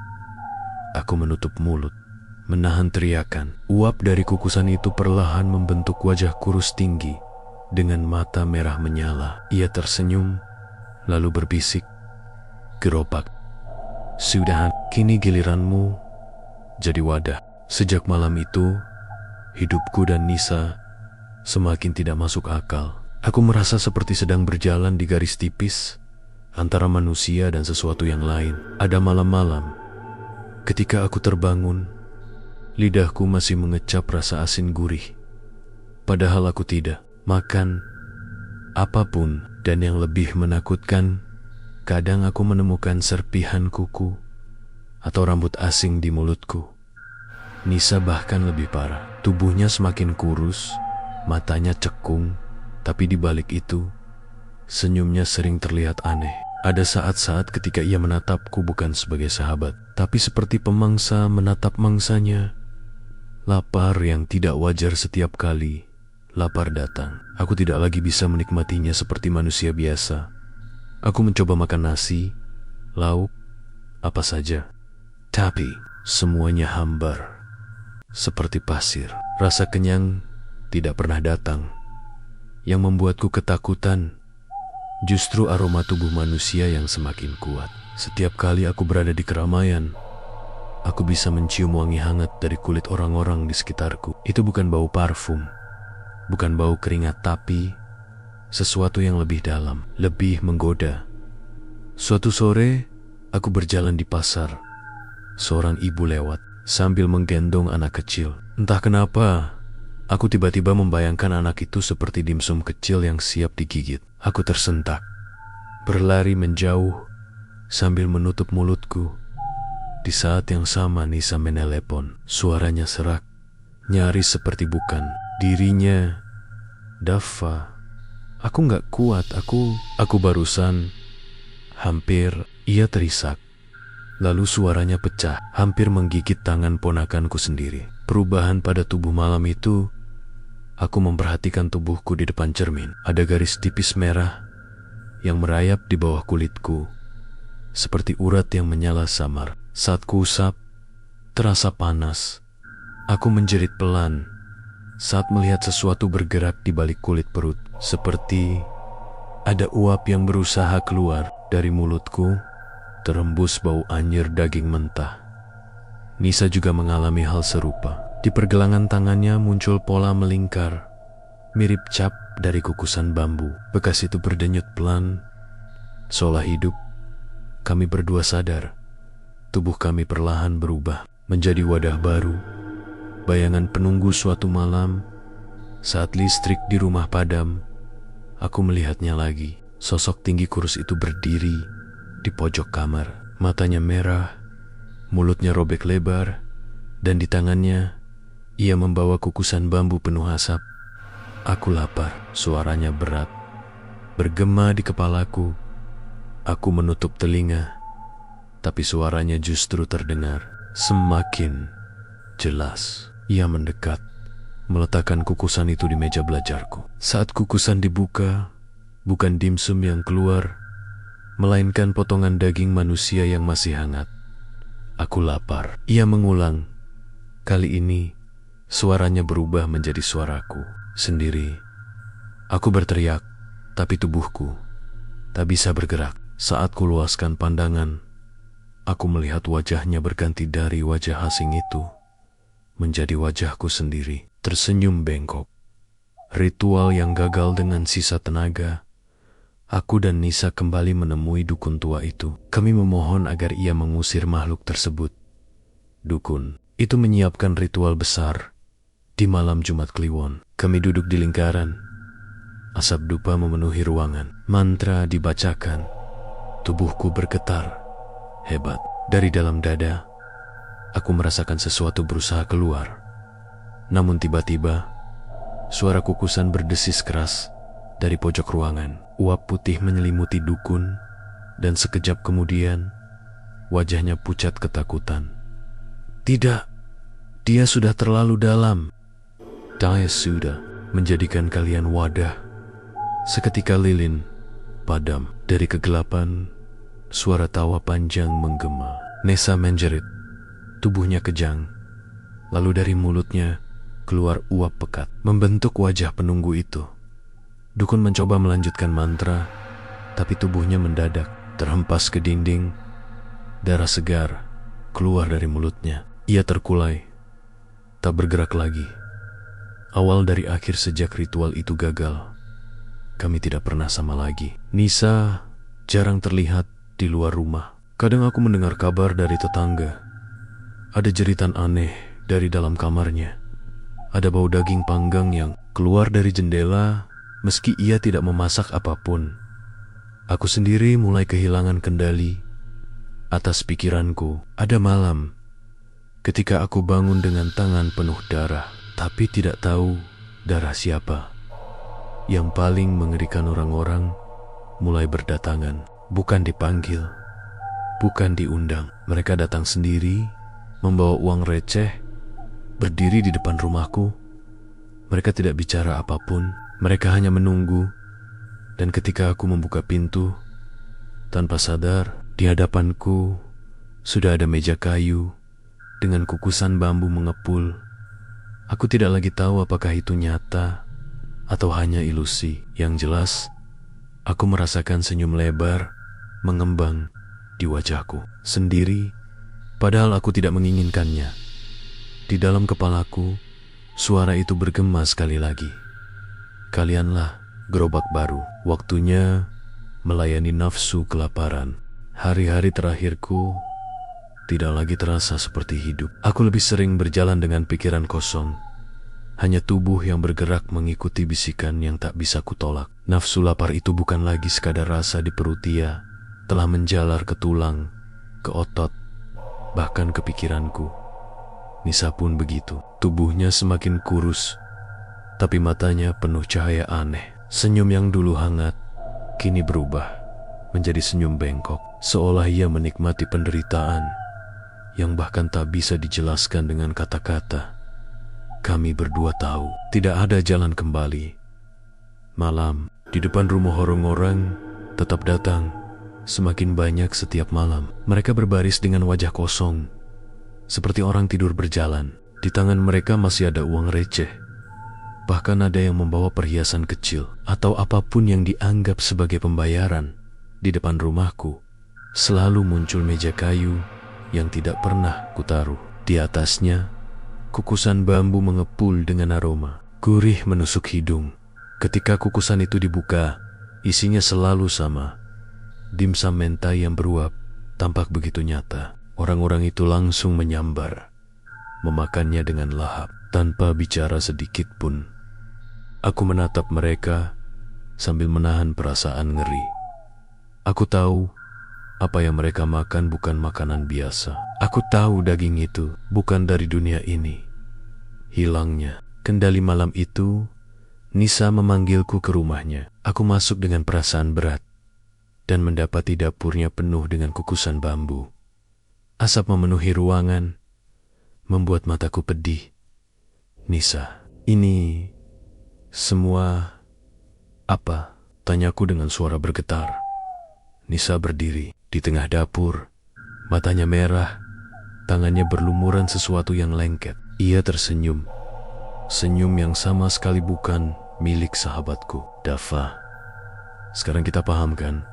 Aku menutup mulut, menahan teriakan. Uap dari kukusan itu perlahan membentuk wajah kurus tinggi dengan mata merah menyala. Ia tersenyum, lalu berbisik, "Gerobak, sudah, kini giliranmu jadi wadah." Sejak malam itu, hidupku dan Nisa semakin tidak masuk akal. Aku merasa seperti sedang berjalan di garis tipis antara manusia dan sesuatu yang lain. Ada malam-malam, ketika aku terbangun, lidahku masih mengecap rasa asin gurih. Padahal aku tidak makan apapun, dan yang lebih menakutkan, kadang aku menemukan serpihan kuku atau rambut asing di mulutku. Nisa bahkan lebih parah. Tubuhnya semakin kurus, matanya cekung, tapi di balik itu, senyumnya sering terlihat aneh. Ada saat-saat ketika ia menatapku bukan sebagai sahabat, tapi seperti pemangsa menatap mangsanya. Lapar yang tidak wajar setiap kali lapar datang. Aku tidak lagi bisa menikmatinya seperti manusia biasa. Aku mencoba makan nasi, lauk, apa saja. Tapi semuanya hambar, seperti pasir. Rasa kenyang tidak pernah datang. Yang membuatku ketakutan justru aroma tubuh manusia yang semakin kuat. Setiap kali aku berada di keramaian, aku bisa mencium wangi hangat dari kulit orang-orang di sekitarku. Itu bukan bau parfum, bukan bau keringat, tapi sesuatu yang lebih dalam, lebih menggoda. Suatu sore, aku berjalan di pasar. Seorang ibu lewat sambil menggendong anak kecil. Entah kenapa, aku tiba-tiba membayangkan anak itu seperti dimsum kecil yang siap digigit. Aku tersentak, berlari menjauh sambil menutup mulutku. Di saat yang sama Nisa menelepon. Suaranya serak, nyaris seperti bukan dirinya. "Dava, aku gak kuat, aku barusan hampir..." Ia terisak. Lalu suaranya pecah, hampir menggigit tangan ponakanku sendiri. Perubahan pada tubuh malam itu, aku memperhatikan tubuhku di depan cermin. Ada garis tipis merah yang merayap di bawah kulitku, seperti urat yang menyala samar. Saat kuusap, terasa panas. Aku menjerit pelan saat melihat sesuatu bergerak di balik kulit perut. Seperti ada uap yang berusaha keluar dari mulutku, terembus bau anyir daging mentah. Nisa juga mengalami hal serupa. Di pergelangan tangannya muncul pola melingkar, mirip cap dari kukusan bambu. Bekas itu berdenyut pelan, seolah hidup. Kami berdua sadar, tubuh kami perlahan berubah menjadi wadah baru, bayangan penunggu suatu malam. Saat listrik di rumah padam, aku melihatnya lagi. Sosok tinggi kurus itu berdiri di pojok kamar. Matanya merah, mulutnya robek lebar, dan di tangannya ia membawa kukusan bambu penuh asap. "Aku lapar," suaranya berat, bergema di kepalaku. Aku menutup telinga, tapi suaranya justru terdengar semakin jelas. Ia mendekat, meletakkan kukusan itu di meja belajarku. Saat kukusan dibuka, bukan dimsum yang keluar, melainkan potongan daging manusia yang masih hangat. "Aku lapar," ia mengulang. Kali ini, suaranya berubah menjadi suaraku sendiri. Aku berteriak, tapi tubuhku tak bisa bergerak. Saat kuluaskan pandangan, aku melihat wajahnya berganti dari wajah asing itu menjadi wajahku sendiri. Tersenyum bengkok. Ritual yang gagal dengan sisa tenaga. Aku dan Nisa kembali menemui dukun tua itu. Kami memohon agar ia mengusir makhluk tersebut. Dukun itu menyiapkan ritual besar di malam Jumat Kliwon. Kami duduk di lingkaran. Asap dupa memenuhi ruangan. Mantra dibacakan. Tubuhku bergetar hebat. Dari dalam dada, aku merasakan sesuatu berusaha keluar. Namun tiba-tiba, suara kukusan berdesis keras dari pojok ruangan. Uap putih menyelimuti dukun, dan sekejap kemudian, wajahnya pucat ketakutan. "Tidak, dia sudah terlalu dalam." "Dia sudah menjadikan kalian wadah." Seketika lilin padam. Dari kegelapan, suara tawa panjang menggema. Nesa menjerit, tubuhnya kejang. Lalu dari mulutnya keluar uap pekat, membentuk wajah penunggu itu. Dukun mencoba melanjutkan mantra, tapi tubuhnya mendadak terhempas ke dinding. Darah segar keluar dari mulutnya. Ia terkulai, tak bergerak lagi. Awal dari akhir sejak ritual itu gagal. Kami tidak pernah sama lagi. Nisa jarang terlihat di luar rumah. Kadang aku mendengar kabar dari tetangga. Ada jeritan aneh dari dalam kamarnya. Ada bau daging panggang yang keluar dari jendela meski ia tidak memasak apapun. Aku sendiri mulai kehilangan kendali atas pikiranku. Ada malam ketika aku bangun dengan tangan penuh darah, tapi tidak tahu darah siapa. Yang paling mengerikan, orang-orang mulai berdatangan, bukan dipanggil, bukan diundang. Mereka datang sendiri, membawa uang receh, berdiri di depan rumahku. Mereka tidak bicara apapun, mereka hanya menunggu. Dan ketika aku membuka pintu, tanpa sadar, di hadapanku sudah ada meja kayu dengan kukusan bambu mengepul. Aku tidak lagi tahu apakah itu nyata atau hanya ilusi. Yang jelas, aku merasakan senyum lebar mengembang di wajahku sendiri, padahal aku tidak menginginkannya. Di dalam kepalaku, suara itu bergema sekali lagi. Kalianlah gerobak baru, waktunya melayani nafsu kelaparan. Hari-hari terakhirku tidak lagi terasa seperti hidup. Aku lebih sering berjalan dengan pikiran kosong. Hanya tubuh yang bergerak mengikuti bisikan yang tak bisa kutolak. Nafsu lapar itu bukan lagi sekadar rasa di perut dia, telah menjalar ke tulang, ke otot, bahkan ke pikiranku. Nisa pun begitu. Tubuhnya semakin kurus, tapi matanya penuh cahaya aneh. Senyum yang dulu hangat, kini berubah menjadi senyum bengkok, seolah ia menikmati penderitaan yang bahkan tak bisa dijelaskan dengan kata-kata. Kami berdua tahu tidak ada jalan kembali. Malam di depan rumah orang-orang tetap datang, semakin banyak setiap malam. Mereka berbaris dengan wajah kosong, seperti orang tidur berjalan. Di tangan mereka masih ada uang receh. Bahkan ada yang membawa perhiasan kecil atau apapun yang dianggap sebagai pembayaran. Di depan rumahku selalu muncul meja kayu yang tidak pernah kutaruh. Di atasnya kukusan bambu mengepul dengan aroma gurih menusuk hidung. Ketika kukusan itu dibuka, isinya selalu sama. Dimsum mentai yang beruap tampak begitu nyata. Orang-orang itu langsung menyambar, memakannya dengan lahap tanpa bicara sedikit pun. Aku menatap mereka sambil menahan perasaan ngeri. Aku tahu apa yang mereka makan bukan makanan biasa. Aku tahu daging itu bukan dari dunia ini. Hilangnya kendali malam itu, Nisa memanggilku ke rumahnya. Aku masuk dengan perasaan berat dan mendapati dapurnya penuh dengan kukusan bambu. Asap memenuhi ruangan, membuat mataku pedih. Nisa, ini semua apa? Tanyaku dengan suara bergetar. Nisa berdiri di tengah dapur, matanya merah, tangannya berlumuran sesuatu yang lengket. Ia tersenyum, senyum yang sama sekali bukan milik sahabatku, Dava. Sekarang kita paham kan?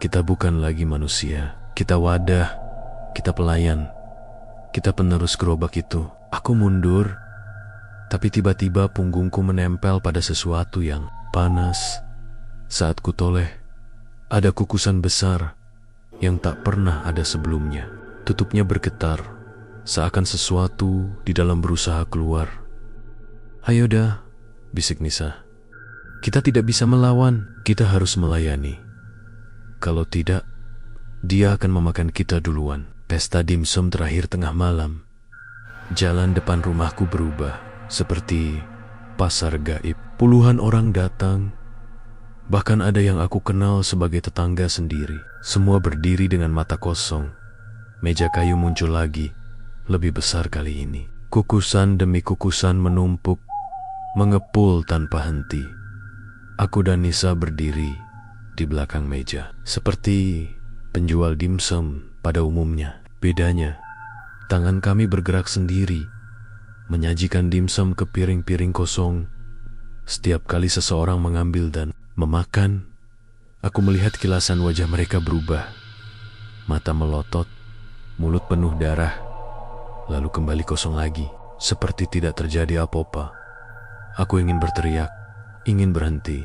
Kita bukan lagi manusia, kita wadah, kita pelayan, kita penerus gerobak itu. Aku mundur, tapi tiba-tiba punggungku menempel pada sesuatu yang panas. Saat kutoleh, ada kukusan besar yang tak pernah ada sebelumnya. Tutupnya bergetar, seakan sesuatu di dalam berusaha keluar. Ayo dah, bisik Nisa. Kita tidak bisa melawan, kita harus melayani. Kalau tidak, dia akan memakan kita duluan. Pesta dimsum terakhir tengah malam. Jalan depan rumahku berubah seperti pasar gaib. Puluhan orang datang, bahkan ada yang aku kenal sebagai tetangga sendiri. Semua berdiri dengan mata kosong. Meja kayu muncul lagi, lebih besar kali ini. Kukusan demi kukusan menumpuk, mengepul tanpa henti. Aku dan Nisa berdiri di belakang meja, seperti penjual dimsum pada umumnya. Bedanya, tangan kami bergerak sendiri, menyajikan dimsum ke piring-piring kosong. Setiap kali seseorang mengambil dan memakan, aku melihat kilasan wajah mereka berubah. Mata melotot, mulut penuh darah, lalu kembali kosong lagi, seperti tidak terjadi apa-apa. Aku ingin berteriak, ingin berhenti,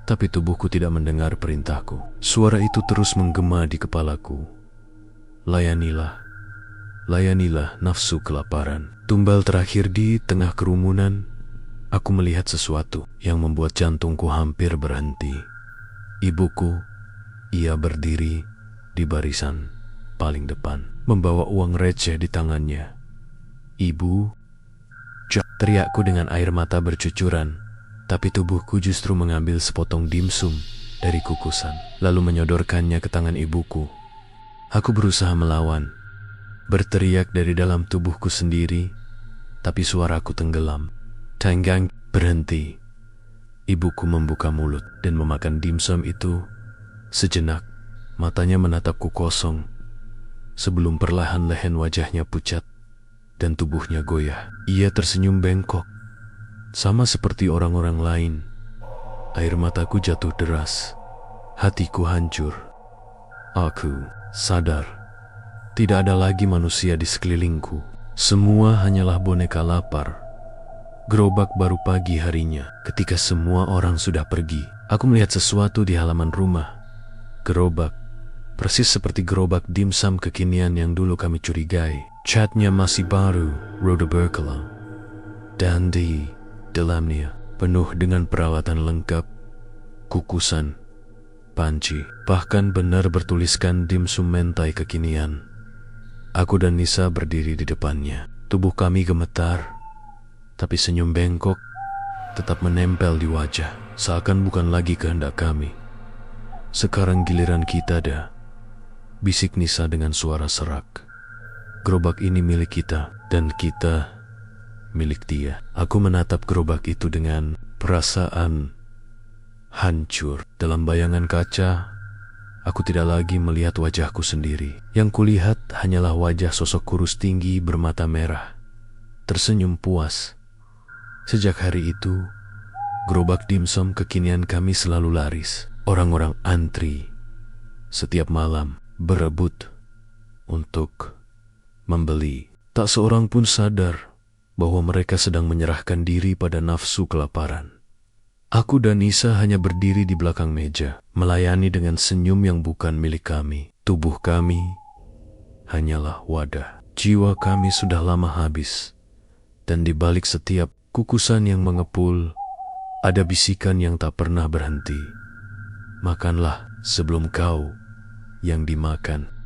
tapi tubuhku tidak mendengar perintahku. Suara itu terus menggema di kepalaku. Layanilah, layanilah nafsu kelaparan. Tumbal terakhir di tengah kerumunan, aku melihat sesuatu yang membuat jantungku hampir berhenti. Ibuku, ia berdiri di barisan paling depan, membawa uang receh di tangannya. Ibu, teriakku dengan air mata bercucuran, tapi tubuhku justru mengambil sepotong dimsum dari kukusan, lalu menyodorkannya ke tangan ibuku. Aku berusaha melawan, berteriak dari dalam tubuhku sendiri, tapi suaraku tenggelam. Tenggang, berhenti. Ibuku membuka mulut dan memakan dimsum itu. Sejenak, matanya menatapku kosong, sebelum perlahan-lahan wajahnya pucat dan tubuhnya goyah. Ia tersenyum bengkok, sama seperti orang-orang lain. Air mataku jatuh deras, hatiku hancur. Aku sadar, tidak ada lagi manusia di sekelilingku. Semua hanyalah boneka lapar. Gerobak baru pagi harinya, ketika semua orang sudah pergi. Aku melihat sesuatu di halaman rumah. Gerobak, persis seperti gerobak dimsum kekinian yang dulu kami curigai. Catnya masih baru, roda berkilau, dan di dalamnya penuh dengan peralatan lengkap, kukusan, panci, bahkan benar bertuliskan dimsum mentai kekinian. Aku dan Nisa berdiri di depannya. Tubuh kami gemetar, tapi senyum bengkok tetap menempel di wajah, seakan bukan lagi kehendak kami. Sekarang giliran kita dah, bisik Nisa dengan suara serak. Gerobak ini milik kita, dan kita milik dia. Aku menatap gerobak itu dengan perasaan hancur. Dalam bayangan kaca, aku tidak lagi melihat wajahku sendiri. Yang kulihat hanyalah wajah sosok kurus tinggi bermata merah, tersenyum puas. Sejak hari itu, gerobak dimsum kekinian kami selalu laris. Orang-orang antri setiap malam, berebut untuk membeli. Tak seorang pun sadar bahwa mereka sedang menyerahkan diri pada nafsu kelaparan. Aku dan Nisa hanya berdiri di belakang meja, melayani dengan senyum yang bukan milik kami. Tubuh kami hanyalah wadah. Jiwa kami sudah lama habis, dan di balik setiap kukusan yang mengepul, ada bisikan yang tak pernah berhenti. Makanlah sebelum kau yang dimakan.